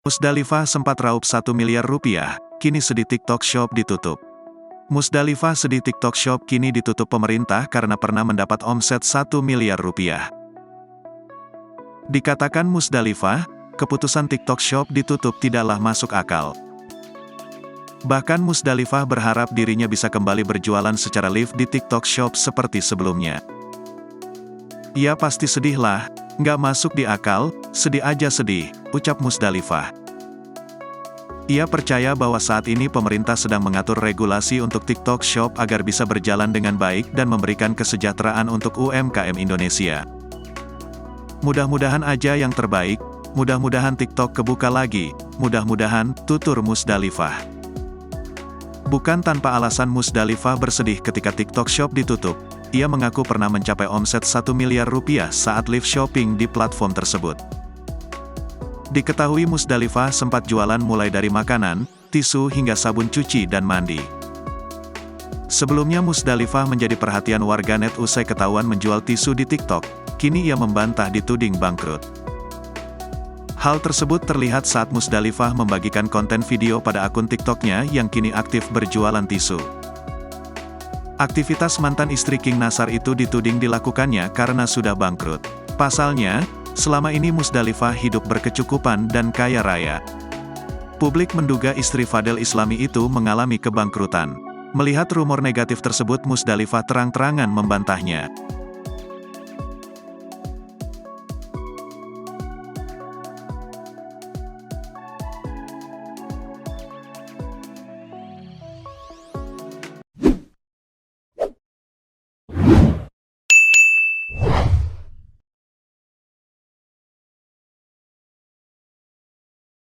Musdalifah sempat raup 1 miliar rupiah, kini sedih TikTok Shop ditutup. Musdalifah sedih TikTok Shop kini ditutup pemerintah karena pernah mendapat omset 1 miliar rupiah. Dikatakan Musdalifah, keputusan TikTok Shop ditutup tidaklah masuk akal. Bahkan Musdalifah berharap dirinya bisa kembali berjualan secara live di TikTok Shop seperti sebelumnya. "Ia pasti sedih lah, nggak masuk di akal, sedih aja sedih," ucap Musdalifah. Ia percaya bahwa saat ini pemerintah sedang mengatur regulasi untuk TikTok Shop agar bisa berjalan dengan baik dan memberikan kesejahteraan untuk UMKM Indonesia. "Mudah-mudahan aja yang terbaik, mudah-mudahan TikTok kebuka lagi, mudah-mudahan," tutur Musdalifah. Bukan tanpa alasan Musdalifah bersedih ketika TikTok Shop ditutup. Ia mengaku pernah mencapai omset 1 miliar rupiah saat live shopping di platform tersebut. Diketahui Musdalifah sempat jualan mulai dari makanan, tisu hingga sabun cuci dan mandi. Sebelumnya Musdalifah menjadi perhatian warganet usai ketahuan menjual tisu di TikTok, kini ia membantah dituding bangkrut. Hal tersebut terlihat saat Musdalifah membagikan konten video pada akun TikToknya yang kini aktif berjualan tisu. Aktivitas mantan istri King Nasar itu dituding dilakukannya karena sudah bangkrut. Pasalnya, selama ini Musdalifah hidup berkecukupan dan kaya raya. Publik menduga istri Fadel Islami itu mengalami kebangkrutan. Melihat rumor negatif tersebut Musdalifah terang-terangan membantahnya.